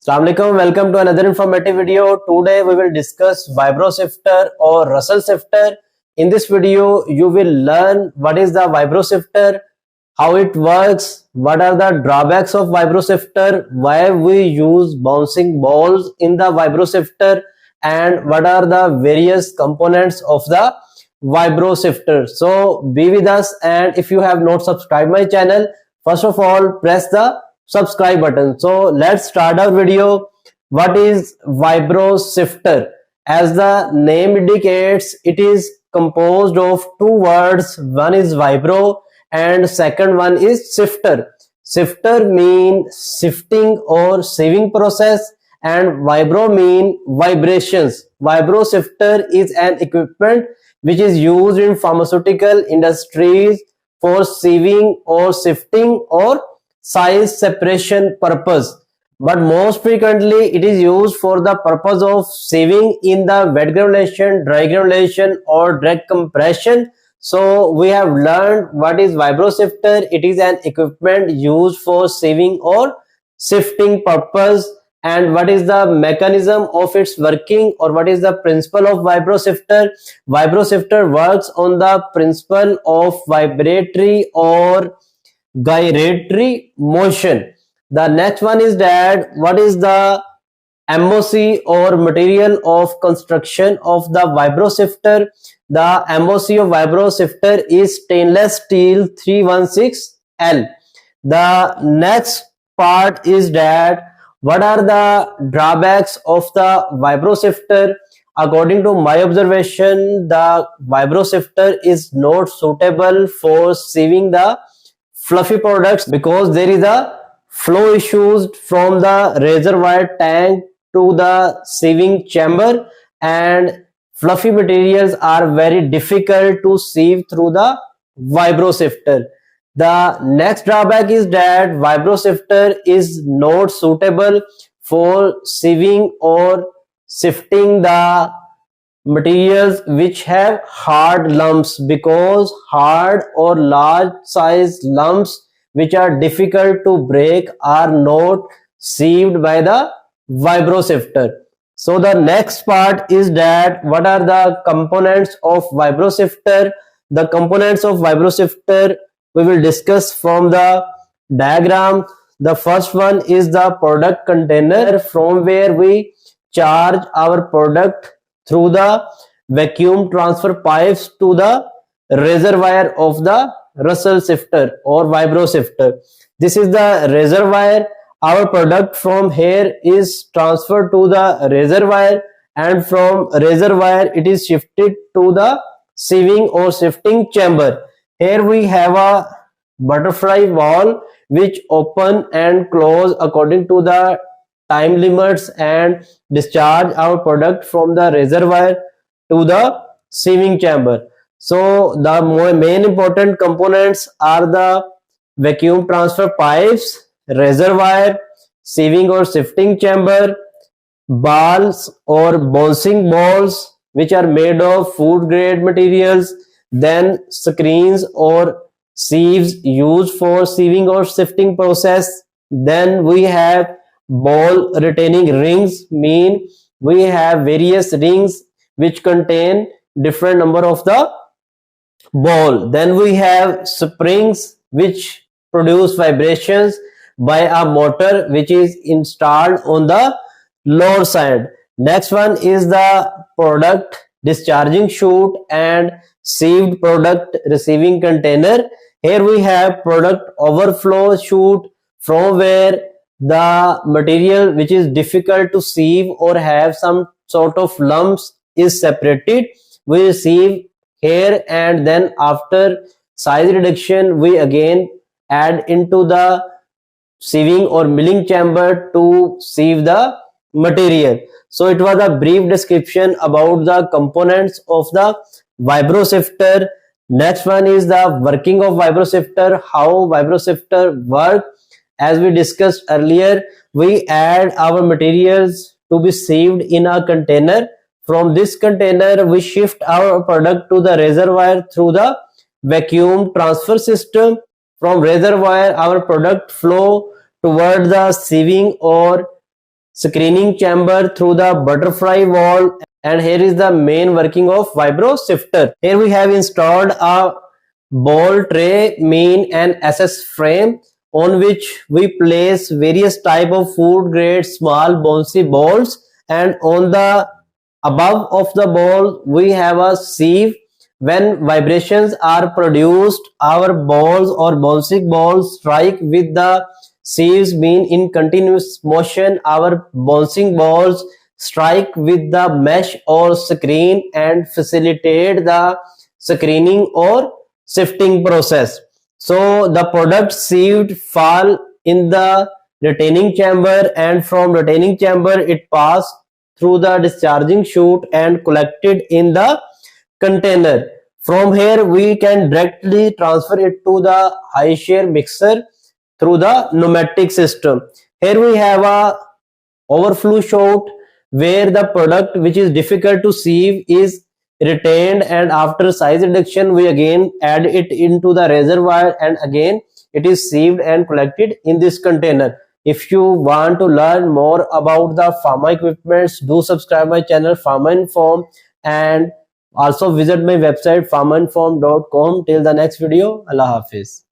Assalamualaikum, welcome to another informative video. Today we will discuss vibro sifter or Russell sifter. In this video, you will learn what is the vibro sifter, how it works, what are the drawbacks of vibro sifter, why we use bouncing balls in the vibro sifter, and what are the various components of the vibro sifter. So be with us, and if you have not subscribed my channel, first of all press the subscribe button. So let's start our video. What is vibro sifter? As the name indicates, it is composed of two words. One is vibro and second one is sifter. Sifter means sifting or sieving process, and vibro mean vibrations. Vibro sifter is an equipment which is used in pharmaceutical industries for sieving or sifting or size separation purpose, but most frequently it is used for the purpose of sieving in the wet granulation, dry granulation or direct compression. So we have learned what is vibro sifter. It is an equipment used for sieving or sifting purpose, and what is the mechanism of its working, or what is the principle of vibro sifter. Vibro sifter works on the principle of vibratory or gyratory motion. The next one is that what is the MOC or material of construction of the vibro sifter. The MOC of vibro sifter is stainless steel 316L. The next part is that what are the drawbacks of the vibro sifter. According to my observation, the vibro sifter is not suitable for sieving the fluffy products because there is a flow issues from the reservoir tank to the sieving chamber, and fluffy materials are very difficult to sieve through the vibro sifter. The next drawback is that vibro sifter is not suitable for sieving or sifting the materials which have hard lumps, because hard or large size lumps which are difficult to break are not sieved by the vibro sifter. So the next part is that what are the components of vibro sifter. The components of vibro sifter we will discuss from the diagram. The first one is the product container, from where we charge our product through the vacuum transfer pipes to the reservoir of the Russell sifter or vibro sifter. This is the reservoir. Our product from here is transferred to the reservoir, and from reservoir it is shifted to the sieving or sifting chamber. Here we have a butterfly valve which open and close according to the time limits and discharge our product from the reservoir to the sieving chamber. So the main important components are the vacuum transfer pipes, reservoir, sieving or sifting chamber, balls or bouncing balls which are made of food grade materials, then screens or sieves used for sieving or sifting process. Then we have ball retaining rings, mean we have various rings which contain different number of the ball. Then we have springs which produce vibrations by a motor which is installed on the lower side. Next one is the product discharging chute and sieved product receiving container. Here we have product overflow chute, from where the material which is difficult to sieve or have some sort of lumps is separated. We sieve here, and then after size reduction we again add into the sieving or milling chamber to sieve the material. So it was a brief description about the components of the vibro sifter. Next one is the working of vibro sifter, how vibro sifter work. As we discussed earlier, we add our materials to be sieved in a container. From this container we shift our product to the reservoir through the vacuum transfer system. From reservoir our product flow toward the sieving or screening chamber through the butterfly wall, and here is the main working of vibro sifter. Here we have installed a ball tray, mean and SS frame on which we place various type of food grade small bouncy balls, and on the above of the ball we have a sieve. When vibrations are produced, our balls or bouncing balls strike with the sieves, mean in continuous motion our bouncing balls strike with the mesh or screen and facilitate the screening or sifting process. So the product sieved fall in the retaining chamber, and from retaining chamber it pass through the discharging chute and collected in the container. From here we can directly transfer it to the high shear mixer through the pneumatic system. Here we have a overflow chute where the product which is difficult to sieve is retained, and after size reduction we again add it into the reservoir, and again it is sieved and collected in this container. If you want to learn more about the pharma equipments, do subscribe my channel Pharma Inform, and also visit my website pharmainform.com. Till the next video, Allah Hafiz.